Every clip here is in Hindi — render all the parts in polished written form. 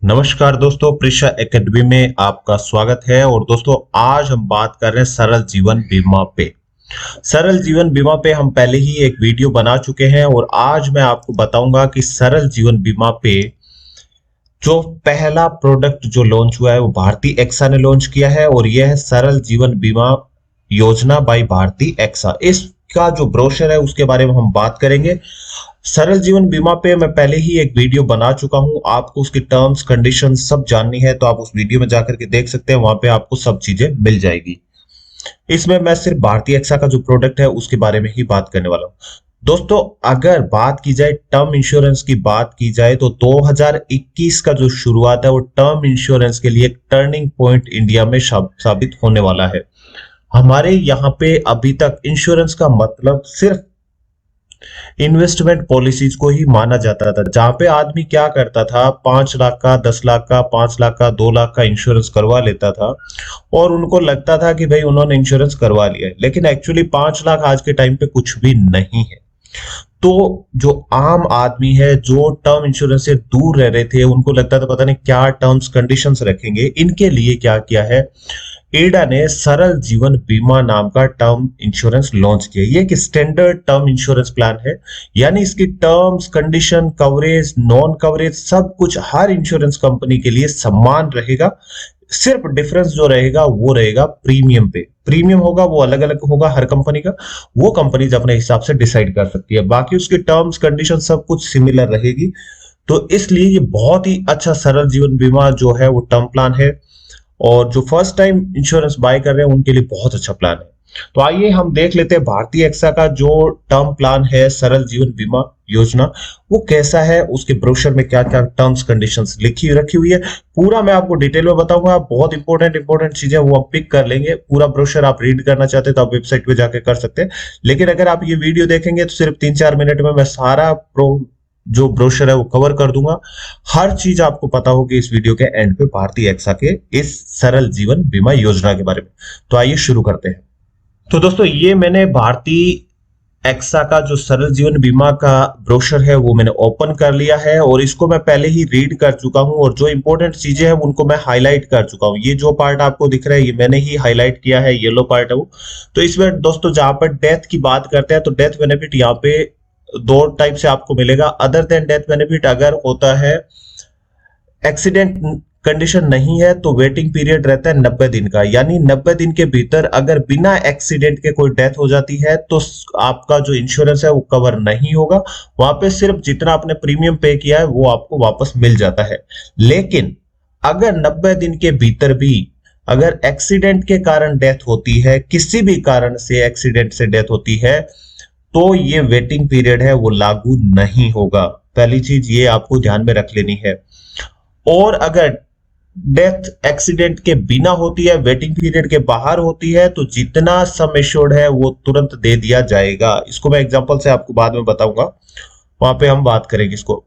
नमस्कार दोस्तों, प्रिशा एकेडमी में आपका स्वागत है। और दोस्तों, आज हम बात कर रहे हैं सरल जीवन बीमा पे। सरल जीवन बीमा पे हम पहले ही एक वीडियो बना चुके हैं और आज मैं आपको बताऊंगा कि सरल जीवन बीमा पे जो पहला प्रोडक्ट जो लॉन्च हुआ है वो भारती एक्सा ने लॉन्च किया है और यह है सरल जीवन बीमा योजना बाय भारती एक्सा। इसका जो ब्रोशर है उसके बारे में हम बात करेंगे। सरल जीवन बीमा पे मैं पहले ही एक वीडियो बना चुका हूं, आपको उसकी टर्म्स कंडीशन सब जाननी है तो आप उस वीडियो में जाकर के देख सकते हैं, वहां पे आपको सब चीजें मिल जाएगी। इसमें मैं सिर्फ भारतीय एक्सा का जो प्रोडक्ट है उसके बारे में ही बात करने वाला हूं। दोस्तों, अगर बात की जाए टर्म इंश्योरेंस की बात की जाए तो 2021 का जो शुरुआत है वो टर्म इंश्योरेंस के लिए एक टर्निंग पॉइंट इंडिया में साबित होने वाला है। हमारे यहाँ पे अभी तक इंश्योरेंस का मतलब सिर्फ इन्वेस्टमेंट पॉलिसीज को ही माना जाता था, जहां पे आदमी क्या करता था, 5 लाख का, 10 लाख का, 5 लाख का, 2 लाख का इंश्योरेंस करवा लेता था और उनको लगता था कि भाई उन्होंने इंश्योरेंस करवा लिया है। लेकिन एक्चुअली 5 लाख आज के टाइम पे कुछ भी नहीं है। तो जो आम आदमी है, जो टर्म इंश्योरेंस से दूर रह रहे थे, उनको लगता था पता नहीं क्या टर्म्स कंडीशंस रखेंगे, इनके लिए क्या किया है, एडा ने सरल जीवन बीमा नाम का टर्म इंश्योरेंस लॉन्च किया। ये एक स्टैंडर्ड टर्म इंश्योरेंस प्लान है, यानी इसकी terms condition, coverage, non coverage सब कुछ हर इंश्योरेंस कंपनी के लिए समान रहेगा। सिर्फ डिफरेंस जो रहेगा वो रहेगा प्रीमियम पे। प्रीमियम होगा वो अलग अलग होगा हर कंपनी का, वो कंपनीज अपने हिसाब से डिसाइड कर सकती है। बाकी उसकी टर्म्स कंडीशन सब कुछ सिमिलर रहेगी। तो इसलिए ये बहुत ही अच्छा सरल जीवन बीमा जो है वो टर्म प्लान है और जो फर्स्ट टाइम इंश्योरेंस बाय कर रहे हैं उनके लिए बहुत अच्छा प्लान है। तो आइए हम देख लेते हैं भारतीय एक्सा का जो टर्म प्लान है सरल जीवन बीमा योजना वो कैसा है, उसके ब्रोशर में क्या क्या टर्म्स कंडीशंस लिखी रखी हुई है, पूरा मैं आपको डिटेल में बताऊंगा। बहुत इंपॉर्टेंट चीजें वो आप पिक कर लेंगे। पूरा ब्रोशर आप रीड करना चाहते हैं तो आप वेबसाइट पे जाके कर सकते हैं, लेकिन अगर आप ये वीडियो देखेंगे तो सिर्फ 3-4 मिनट में मैं सारा जो ब्रोशर है वो कवर कर दूंगा। हर चीज आपको पता होगी इस वीडियो के एंड पे भारतीय एक्सा के इस सरल जीवन बीमा योजना के बारे में। तो आइए शुरू करते हैं। तो दोस्तों, ये मैंने भारतीय एक्सा का जो सरल जीवन बीमा का ब्रोशर है वो मैंने ओपन कर लिया है और इसको मैं पहले ही रीड कर चुका हूं और जो इंपॉर्टेंट चीजें हैं उनको मैं हाईलाइट कर चुका हूं। ये जो पार्ट आपको दिख रहा है ये मैंने ही हाईलाइट किया है, येलो पार्ट है वो। तो इसमें दोस्तों जहां पर डेथ की बात करते हैं तो डेथ बेनिफिट यहाँ पे दो टाइप से आपको मिलेगा। अदर देन डेथ बेनिफिट अगर होता है, एक्सीडेंट कंडीशन नहीं है तो वेटिंग पीरियड रहता है 90 दिन का, यानी 90 दिन के भीतर अगर बिना एक्सीडेंट के कोई डेथ हो जाती है तो आपका जो इंश्योरेंस है वो कवर नहीं होगा। वहां पे सिर्फ जितना आपने प्रीमियम पे किया है वो आपको वापस मिल जाता है। लेकिन अगर 90 दिन के भीतर भी अगर एक्सीडेंट के कारण डेथ होती है, किसी भी कारण से एक्सीडेंट से डेथ होती है, तो ये वेटिंग पीरियड है वो लागू नहीं होगा। पहली चीज ये आपको ध्यान में रख लेनी है। और अगर डेथ एक्सीडेंट के बिना होती है, वेटिंग पीरियड के बाहर होती है, तो जितना सम एश्योर्ड है वो तुरंत दे दिया जाएगा। इसको मैं एग्जांपल से आपको बाद में बताऊंगा, वहां पे हम बात करेंगे इसको।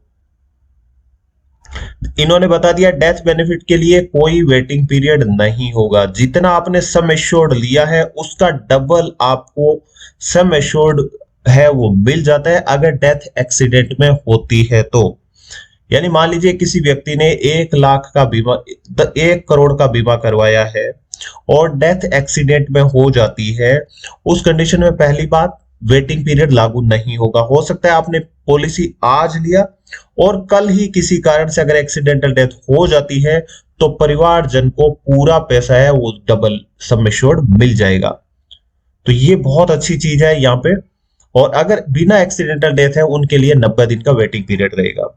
इन्होंने बता दिया डेथ बेनिफिट के लिए कोई वेटिंग पीरियड नहीं होगा। जितना आपने सम एश्योर्ड लिया है उसका डबल आपको सम एश्योर्ड है वो मिल जाता है अगर डेथ एक्सीडेंट में होती है तो। यानी मान लीजिए किसी व्यक्ति ने 1 लाख का बीमा, 1 करोड़ का बीमा करवाया है और डेथ एक्सीडेंट में हो जाती है, उस कंडीशन में पहली बात वेटिंग पीरियड लागू नहीं होगा। हो सकता है आपने पॉलिसी आज लिया और कल ही किसी कारण से अगर एक्सीडेंटल डेथ हो जाती है तो परिवारजन को पूरा पैसा है वो डबल सम एश्योर्ड मिल जाएगा। तो ये बहुत अच्छी चीज है यहाँ पे। और अगर बिना एक्सीडेंटल डेथ है उनके लिए 90 दिन का वेटिंग पीरियड रहेगा।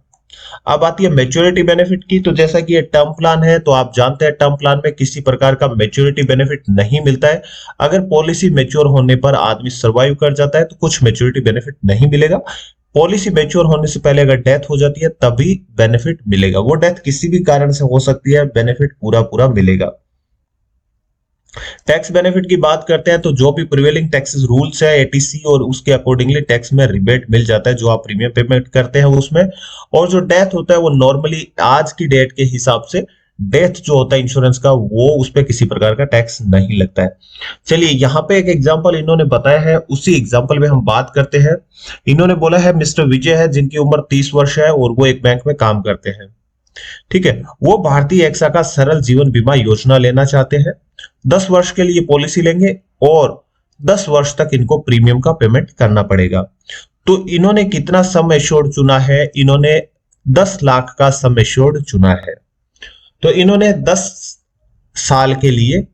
अब आती है मैच्योरिटी बेनिफिट की। तो जैसा कि ये टर्म प्लान है तो आप जानते हैं टर्म प्लान में किसी प्रकार का मैच्योरिटी बेनिफिट नहीं मिलता है। अगर पॉलिसी मैच्योर होने पर आदमी सर्वाइव कर जाता है तो कुछ मैच्योरिटी बेनिफिट नहीं मिलेगा। पॉलिसी मैच्योर होने से पहले अगर डेथ हो जाती है तभी बेनिफिट मिलेगा। वो डेथ किसी भी कारण से हो सकती है, बेनिफिट पूरा पूरा मिलेगा। टैक्स बेनिफिट की बात करते हैं तो जो भी प्रिवेलिंग टैक्सेस रूल्स है एटीसी और उसके अकॉर्डिंगली टैक्स में रिबेट मिल जाता है जो आप प्रीमियम पेमेंट करते हैं उसमें। और जो डेथ होता है वो नॉर्मली आज की डेट के हिसाब से डेथ जो होता है इंश्योरेंस का वो उस पर किसी प्रकार का टैक्स नहीं लगता है। चलिए यहाँ पे एक एग्जांपल इन्होंने बताया है, उसी एग्जांपल में हम बात करते हैं। इन्होंने बोला है मिस्टर विजय है जिनकी उम्र 30 वर्ष है और वो एक बैंक में काम करते हैं। ठीक है, वो भारतीय एक्सा का सरल जीवन बीमा योजना लेना चाहते हैं। 10 वर्ष के लिए पॉलिसी लेंगे और 10 वर्ष तक इनको प्रीमियम का पेमेंट करना पड़ेगा। तो इन्होंने कितना सम एश्योर्ड चुना है? इन्होंने 10 लाख का सम एश्योर्ड चुना है। तो इन्होंने 10 साल के लिए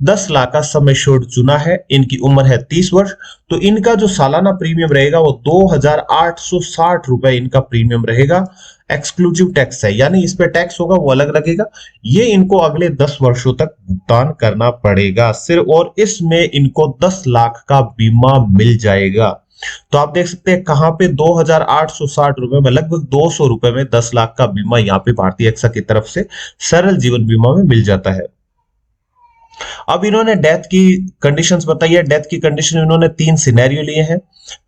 10 लाख का सम एश्योर्ड चुना है। इनकी उम्र है 30 वर्ष। तो इनका जो सालाना प्रीमियम रहेगा वो 2,860 रुपए इनका प्रीमियम रहेगा। एक्सक्लूसिव टैक्स है, यानी इस पे टैक्स होगा वो अलग लगेगा। ये इनको अगले 10 वर्षों तक भुगतान करना पड़ेगा सिर्फ, और इसमें इनको 10 लाख का बीमा मिल जाएगा। तो आप देख सकते हैं कहां पे 2,860 रुपए में, लगभग 200 रुपए में 10 लाख का बीमा यहाँ पे भारतीय एक्सा की तरफ से सरल जीवन बीमा में मिल जाता है। अब इन्होंने डेथ की कंडीशंस बताई है। डेथ की कंडीशन इन्होंने 3 सिनेरियो लिए हैं।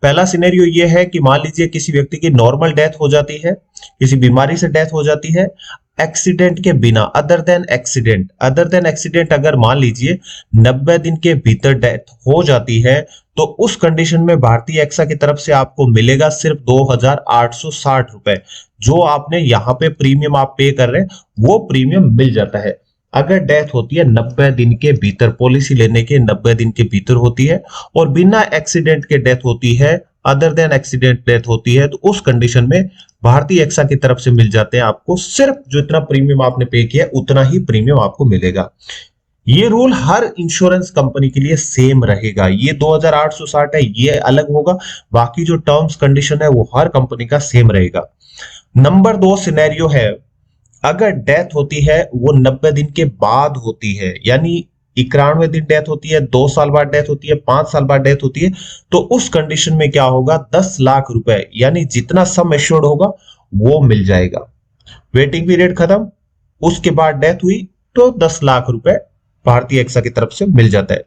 पहला सिनेरियो ये है कि मान लीजिए किसी व्यक्ति की नॉर्मल डेथ हो जाती है, किसी बीमारी से डेथ हो जाती है, एक्सीडेंट के बिना, अदर देन एक्सीडेंट अगर मान लीजिए 90 दिन के भीतर डेथ हो जाती है, तो उस कंडीशन में भारतीय एक्सा की तरफ से आपको मिलेगा सिर्फ 2,860 रुपए। जो आपने यहाँ पे प्रीमियम आप पे कर रहे हैं वो प्रीमियम मिल जाता है। अगर डेथ होती है 90 दिन के भीतर, पॉलिसी लेने के 90 दिन के भीतर होती है, और बिना एक्सीडेंट के डेथ होती है, अदर देन एक्सीडेंट डेथ होती है, तो उस कंडीशन में भारतीय एक्सा की तरफ से मिल जाते हैं आपको सिर्फ जो इतना प्रीमियम आपने पे किया उतना ही प्रीमियम आपको मिलेगा। ये रूल हर इंश्योरेंस कंपनी के लिए सेम रहेगा। ये 2,860 है, ये अलग होगा, बाकी जो टर्म्स कंडीशन है वो हर कंपनी का सेम रहेगा। नंबर 2 सिनेरियो है, अगर डेथ होती है वो 90 दिन के बाद होती है, यानी 91 दिन डेथ होती है, 2 साल बाद डेथ होती है, 5 साल बाद डेथ होती है, तो उस कंडीशन में क्या होगा, 10 लाख रुपए, यानी जितना सम एश्योर्ड होगा वो मिल जाएगा। वेटिंग पीरियड खत्म, उसके बाद डेथ हुई तो 10 लाख रुपए भारतीय एक्सा की तरफ से मिल जाता है।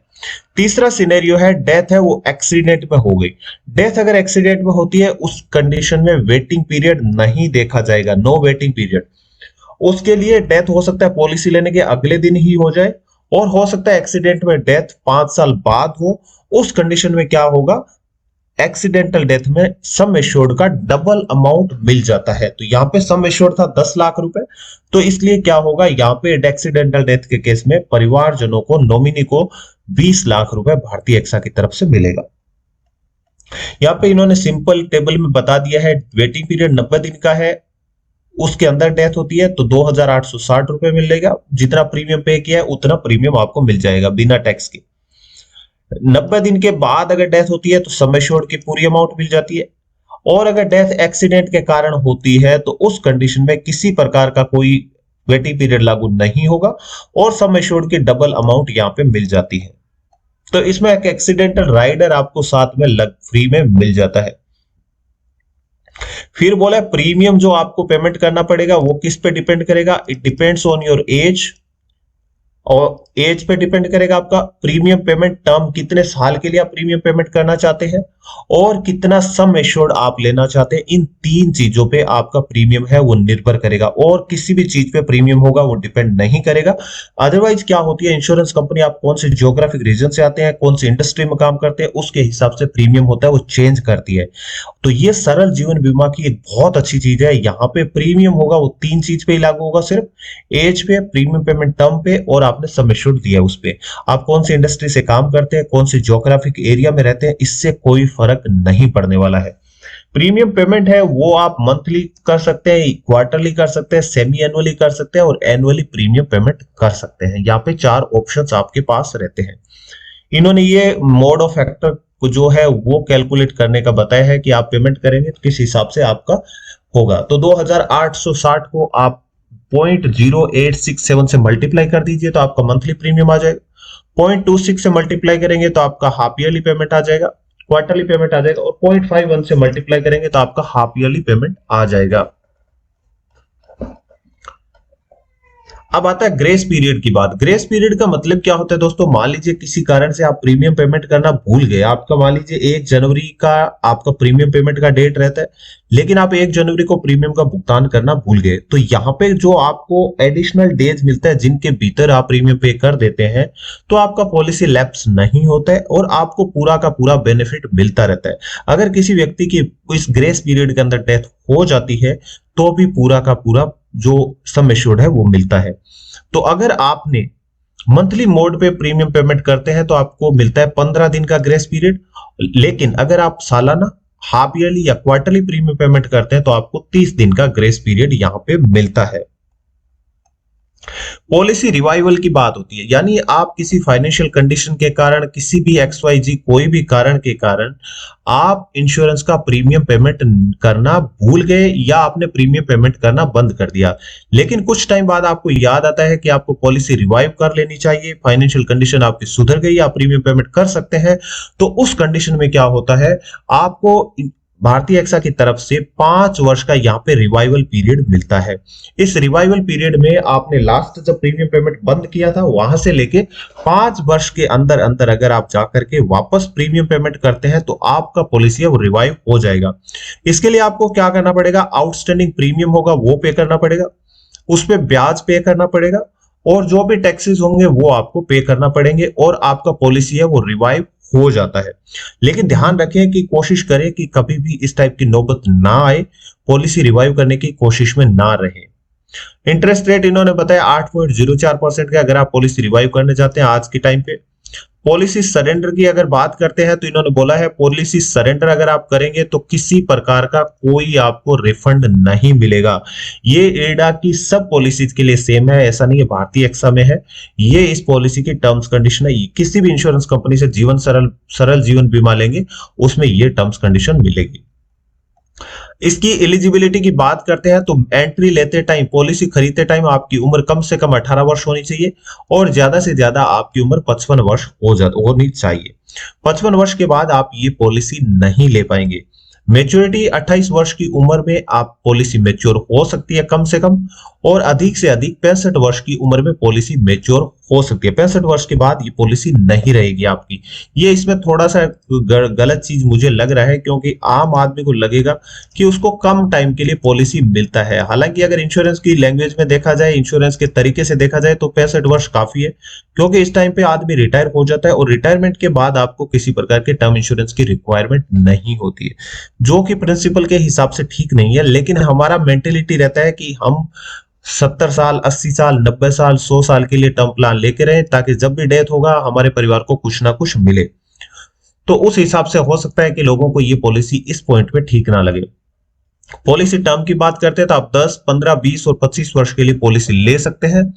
तीसरा सिनेरियो है, डेथ है वो एक्सीडेंट में हो गई। डेथ अगर एक्सीडेंट में होती है उस कंडीशन में वेटिंग पीरियड नहीं देखा जाएगा, नो वेटिंग पीरियड। उसके लिए डेथ हो सकता है पॉलिसी लेने के अगले दिन ही हो जाए, और हो सकता है एक्सीडेंट में डेथ 5 साल बाद हो। उस कंडीशन में क्या होगा, एक्सीडेंटल डेथ में सम एश्योर्ड का डबल अमाउंट मिल जाता है। तो यहाँ पे सम एश्योर्ड था 10 लाख रुपए, तो इसलिए क्या होगा, यहाँ पे एक्सीडेंटल डेथ के केस में परिवारजनों को, नॉमिनी को 20 लाख रुपए भारतीय एक्सा की तरफ से मिलेगा। यहाँ पे इन्होंने सिंपल टेबल में बता दिया है, वेटिंग पीरियड 90 दिन का है, उसके अंदर डेथ होती है तो 2,860 रुपए मिलेगा। जितना प्रीमियम पे किया है उतना प्रीमियम आपको मिल जाएगा बिना टैक्स के। 90 दिन के बाद अगर डेथ होती है तो सम एश्योर्ड की पूरी अमाउंट मिल जाती है, और अगर डेथ एक्सीडेंट के कारण होती है तो उस कंडीशन में किसी प्रकार का कोई वेटिंग पीरियड लागू नहीं होगा, और सम एश्योर्ड की डबल अमाउंट यहाँ पे मिल जाती है। तो इसमें एक एक्सीडेंटल राइडर आपको साथ में फ्री में मिल जाता है। फिर बोला प्रीमियम जो आपको पेमेंट करना पड़ेगा वो किस पे डिपेंड करेगा, it depends on your age, और एज पे डिपेंड करेगा आपका प्रीमियम पेमेंट टर्म, कितने साल के लिए आप प्रीमियम पेमेंट करना चाहते हैं, और कितना सम एश्योर्ड आप लेना चाहते हैं। इन 3 चीजों पे आपका प्रीमियम है वो निर्भर करेगा, और किसी भी चीज पे प्रीमियम होगा वो डिपेंड नहीं करेगा। अदरवाइज क्या होती है, इंश्योरेंस कंपनी आप कौन से ज्योग्राफिक रीजन से आते हैं, कौन सी इंडस्ट्री में काम करते हैं, उसके हिसाब से प्रीमियम होता है वो चेंज करती है। तो ये सरल जीवन बीमा की एक बहुत अच्छी चीज है। यहाँ पे प्रीमियम होगा वो 3 चीज पे ही लागू होगा, सिर्फ एज पे, प्रीमियम पेमेंट टर्म पे, और आपने सम एश्योर्ड दिया उस पे। आप कौन सी इंडस्ट्री से काम करते हैं, कौन से ज्योग्राफिक एरिया में रहते हैं, इससे कोई फर्क नहीं पड़ने वाला है। प्रीमियम पेमेंट है वो आप मंथली कर सकते हैं, क्वार्टरली कर सकते हैं, सेमी एनुअली कर सकते हैं, और एनुअली प्रीमियम पेमेंट कर सकते हैं। यहाँ पे 4 ऑप्शंस आपके पास रहते हैं। इन्होंने ये मोड ऑफ फैक्टर को जो है वो कैलकुलेट करने का बताया है कि आप पेमेंट करेंगे तो किस हिसाब से आपका होगा। तो 2,860 को आप 0.0867 से मल्टीप्लाई कर दीजिए तो आपका मंथली प्रीमियम आ जाएगा। 0.26 से मल्टीप्लाई करेंगे तो आपका हाफ ईयरली पेमेंट आ जाएगा, क्वार्टरली पेमेंट आ जाएगा, और 0.51 से मल्टीप्लाई करेंगे तो आपका हाफ ईयरली पेमेंट आ जाएगा। अब आता है ग्रेस पीरियड की बात। ग्रेस पीरियड का मतलब क्या होता है दोस्तों, मान लीजिए किसी कारण से आप प्रीमियम पेमेंट करना भूल गए, आपका मान लीजिए 1 जनवरी का आपका प्रीमियम पेमेंट का डेट रहता है, लेकिन आप 1 जनवरी को प्रीमियम का भुगतान करना भूल गए, तो यहाँ पे जो आपको एडिशनल डेज मिलता है जिनके भीतर आप प्रीमियम पे कर देते हैं, तो आपका पॉलिसी लैप्स नहीं होता है और आपको पूरा का पूरा बेनिफिट मिलता रहता है। अगर किसी व्यक्ति की इस ग्रेस पीरियड के अंदर डेथ हो जाती है तो भी पूरा का पूरा जो सम एश्योर्ड है वो मिलता है। तो अगर आपने मंथली मोड पे प्रीमियम पेमेंट करते हैं तो आपको मिलता है 15 दिन का ग्रेस पीरियड। लेकिन अगर आप सालाना, हाफ ईयरली या क्वार्टरली प्रीमियम पेमेंट करते हैं तो आपको 30 दिन का ग्रेस पीरियड यहां पे मिलता है। पॉलिसी रिवाइवल की बात होती है, यानी आप किसी फाइनेंशियल कंडीशन के कारण, किसी भी XYZ कोई भी कारण के कारण आप इंश्योरेंस का प्रीमियम पेमेंट करना भूल गए या आपने प्रीमियम पेमेंट करना बंद कर दिया, लेकिन कुछ टाइम बाद आपको याद आता है कि आपको पॉलिसी रिवाइव कर लेनी चाहिए, फाइनेंशियल कंडीशन आपकी सुधर गई, आप प्रीमियम पेमेंट कर सकते हैं। तो उस कंडीशन में क्या होता है, आपको भारतीय एक्सा की तरफ से 5 वर्ष का यहाँ पे रिवाइवल पीरियड मिलता है। इस रिवाइवल पीरियड में आपने लास्ट जब प्रीमियम पेमेंट बंद किया था वहां से लेके 5 वर्ष के अंदर अंदर अगर आप जाकर के वापस प्रीमियम पेमेंट करते हैं तो आपका पॉलिसी है वो रिवाइव हो जाएगा। इसके लिए आपको क्या करना पड़ेगा, आउटस्टैंडिंग प्रीमियम होगा वो पे करना पड़ेगा, उस पर ब्याज पे करना पड़ेगा और जो भी टैक्सेस होंगे वो आपको पे करना पड़ेंगे और आपका पॉलिसी है वो रिवाइव हो जाता है। लेकिन ध्यान रखें कि कोशिश करें कि कभी भी इस टाइप की नौबत ना आए, पॉलिसी रिवाइव करने की कोशिश में ना रहे। इंटरेस्ट रेट इन्होंने बताया 8.04% का अगर आप पॉलिसी रिवाइव करने जाते हैं आज के टाइम पे। पॉलिसी सरेंडर की अगर बात करते हैं तो इन्होंने बोला है पॉलिसी सरेंडर अगर आप करेंगे तो किसी प्रकार का कोई आपको रिफंड नहीं मिलेगा। ये एडा की सब पॉलिसीज के लिए सेम है, ऐसा नहीं है भारतीय एक्सा में है, ये इस पॉलिसी की टर्म्स कंडीशन है। किसी भी इंश्योरेंस कंपनी से जीवन सरल जीवन बीमा लेंगे उसमें ये टर्म्स कंडीशन मिलेगी। इसकी एलिजिबिलिटी की बात करते हैं तो एंट्री लेते टाइम, पॉलिसी खरीदते टाइम आपकी उम्र कम से कम 18 वर्ष होनी चाहिए और ज्यादा से ज्यादा आपकी उम्र 55 वर्ष होनी चाहिए। 55 वर्ष के बाद आप ये पॉलिसी नहीं ले पाएंगे। मेच्योरिटी 28 वर्ष की उम्र में आप पॉलिसी मेच्योर हो सकती है कम से कम, और अधिक से अधिक 65 वर्ष की उम्र में पॉलिसी मेच्योर हो सकती है। 65 वर्ष के बाद ये पॉलिसी नहीं रहेगी आपकी। ये इसमें थोड़ा सा गलत चीज मुझे लग रहा है क्योंकि आम आदमी को लगेगा कि उसको कम टाइम के लिए पॉलिसी मिलता है। हालांकि अगर इंश्योरेंस की लैंग्वेज में देखा जाए, इंश्योरेंस के तरीके से देखा जाए तो 65 वर्ष काफी है, क्योंकि इस टाइम पे आदमी रिटायर हो जाता है और रिटायरमेंट के बाद आपको किसी प्रकार के टर्म इंश्योरेंस की रिक्वायरमेंट नहीं होती है, जो कि प्रिंसिपल के हिसाब से ठीक नहीं है। लेकिन हमारा मेंटेलिटी रहता है कि हम 70 साल, 80 साल, 90 साल, 100 साल के लिए टर्म प्लान लेके रहे ताकि जब भी डेथ होगा हमारे परिवार को कुछ ना कुछ मिले। तो उस हिसाब से हो सकता है कि लोगों को ये पॉलिसी इस पॉइंट पे ठीक ना लगे। पॉलिसी टर्म की बात करते हैं तो आप 10, 15, 20 और 25 वर्ष के लिए पॉलिसी ले सकते हैं।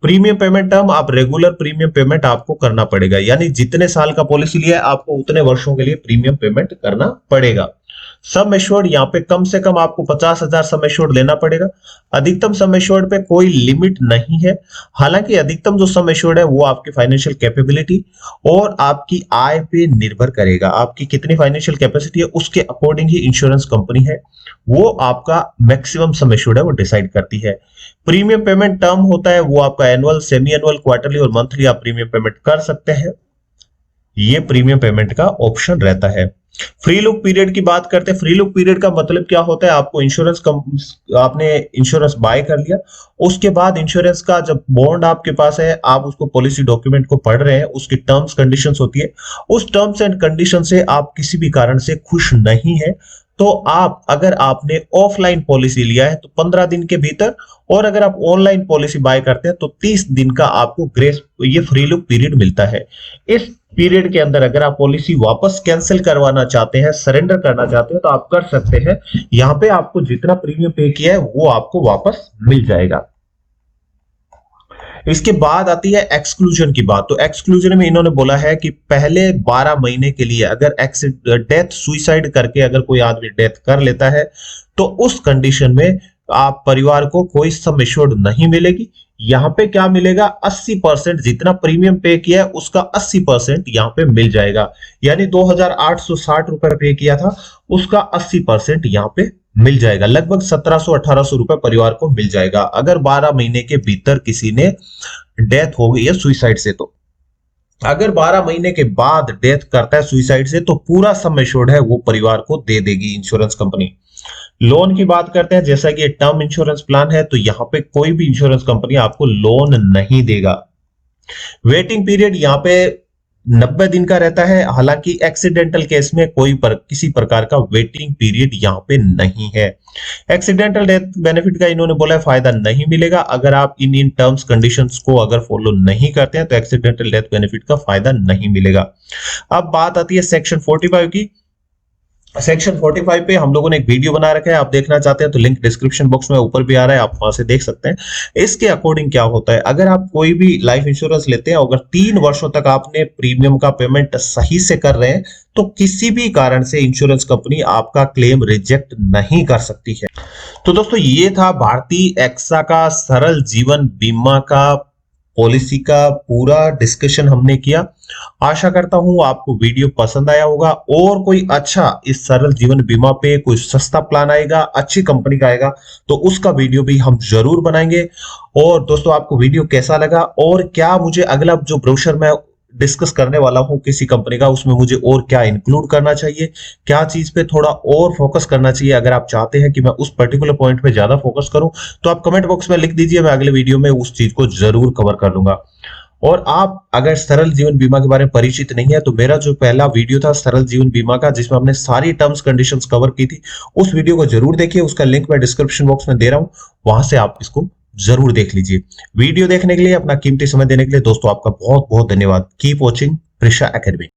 प्रीमियम पेमेंट टर्म, आप रेगुलर प्रीमियम पेमेंट आपको करना पड़ेगा, यानी जितने साल का पॉलिसी लिया है आपको उतने वर्षों के लिए प्रीमियम पेमेंट करना पड़ेगा। सम एश्योर्ड यहाँ पे कम से कम आपको 50,000 सम एश्योर्ड लेना पड़ेगा। अधिकतम सम एश्योर्ड पे कोई लिमिट नहीं है। हालांकि अधिकतम जो सम एश्योर्ड है वो आपकी फाइनेंशियल कैपेबिलिटी और आपकी आय पे निर्भर करेगा। आपकी कितनी फाइनेंशियल कैपेसिटी है उसके अकॉर्डिंग ही इंश्योरेंस कंपनी है वो आपका मैक्सिमम सम एश्योर्ड है वो डिसाइड करती है। प्रीमियम पेमेंट टर्म होता है वो आपका एनुअल, सेमी एनुअल, क्वार्टरली और मंथली आप प्रीमियम पेमेंट कर सकते हैं। ये प्रीमियम पेमेंट का ऑप्शन रहता है। फ्री लुक पीरियड की बात करते हैं। फ्री लुक पीरियड का मतलब क्या होता है, आपको आपने इंश्योरेंस बाय कर लिया, उसके बाद इंश्योरेंस का जब बॉन्ड आपके पास है, आप उसको पॉलिसी डॉक्यूमेंट को पढ़ रहे हैं, उसकी टर्म्स कंडीशंस होती है, उस टर्म्स एंड कंडीशन से आप किसी भी कारण से खुश नहीं है तो आप, अगर आपने ऑफलाइन पॉलिसी लिया है तो 15 दिन के भीतर, और अगर आप ऑनलाइन पॉलिसी बाय करते हैं तो 30 दिन का आपको ग्रेस, ये फ्री लुक पीरियड मिलता है। इस पीरियड के अंदर अगर आप पॉलिसी वापस कैंसिल करवाना चाहते हैं, सरेंडर करना चाहते हैं तो आप कर सकते हैं। यहां पे आपको जितना प्रीमियम पे किया है वो आपको वापस मिल जाएगा। इसके बाद आती है एक्सक्लूजन की बात। तो एक्सक्लूजन में इन्होंने बोला है कि पहले 12 महीने के लिए अगर डेथ, सुइसाइड करके अगर कोई आदमी डेथ कर लेता है तो उस कंडीशन में आप परिवार को कोई सम एश्योर्ड नहीं मिलेगी। यहां पे क्या मिलेगा, 80% जितना प्रीमियम पे किया है उसका 80% यहां पे मिल जाएगा। यानी 2,860 रुपए पे किया था उसका 80% यहां पे मिल जाएगा। लगभग 1700-1800 रुपए परिवार को मिल जाएगा अगर 12 महीने के भीतर किसी ने डेथ हो गई है सुइसाइड से। तो अगर 12 महीने के बाद डेथ करता है सुइसाइड से तो पूरा सम एश्योर्ड है वो परिवार को दे देगी इंश्योरेंस कंपनी। लोन की बात करते हैं, जैसा कि ये टर्म इंश्योरेंस प्लान है तो यहां पे कोई भी इंश्योरेंस कंपनी आपको लोन नहीं देगा। वेटिंग पीरियड यहाँ पे 90 दिन का रहता है। हालांकि एक्सीडेंटल केस में किसी प्रकार का वेटिंग पीरियड यहाँ पे नहीं है। एक्सीडेंटल डेथ बेनिफिट का इन्होंने बोला है फायदा नहीं मिलेगा। अगर आप इन टर्म्स कंडीशंस को अगर फॉलो नहीं करते हैं तो एक्सीडेंटल डेथ बेनिफिट का फायदा नहीं मिलेगा। अब बात आती है सेक्शन 45 की। सेक्शन 45 पे हम लोगों ने एक वीडियो बना रखा है, आप देखना चाहते हैं तो लिंक डिस्क्रिप्शन बॉक्स में ऊपर भी आ रहा है, आप वहां से देख सकते हैं। इसके अकॉर्डिंग क्या होता है, अगर आप कोई भी लाइफ इंश्योरेंस लेते हैं, अगर 3 वर्षों तक आपने प्रीमियम का पेमेंट सही से कर रहे हैं तो किसी भी कारण से इंश्योरेंस कंपनी आपका क्लेम रिजेक्ट नहीं कर सकती है। तो दोस्तों ये था भारतीय एक्सा का सरल जीवन बीमा का पॉलिसी का पूरा डिस्कशन हमने किया। आशा करता हूं आपको वीडियो पसंद आया होगा। और कोई अच्छा इस सरल जीवन बीमा पे कोई सस्ता प्लान आएगा, अच्छी कंपनी का आएगा, तो उसका वीडियो भी हम जरूर बनाएंगे। और दोस्तों आपको वीडियो कैसा लगा और क्या मुझे अगला जो ब्रोशर मैं डिस्कस करने वाला हूं किसी कंपनी का, उसमें मुझे और क्या इंक्लूड करना चाहिए, क्या चीज पे थोड़ा और फोकस करना चाहिए, अगर आप चाहते हैं कि मैं उस पर्टिकुलर पॉइंट पे ज्यादा फोकस करूं तो आप कमेंट बॉक्स में लिख दीजिए, मैं अगले वीडियो में उस चीज को जरूर कवर कर लूंगा। और आप अगर सरल जीवन बीमा के बारे में परिचित नहीं है तो मेरा जो पहला वीडियो था सरल जीवन बीमा का, जिसमें हमने सारी टर्म्स कंडीशंस कवर की थी, उस वीडियो को जरूर देखिए। उसका लिंक मैं डिस्क्रिप्शन बॉक्स में दे रहा हूं, वहां से आप इसको जरूर देख लीजिए। वीडियो देखने के लिए, अपना कीमती समय देने के लिए दोस्तों आपका बहुत बहुत धन्यवाद। Keep watching Prisha academy.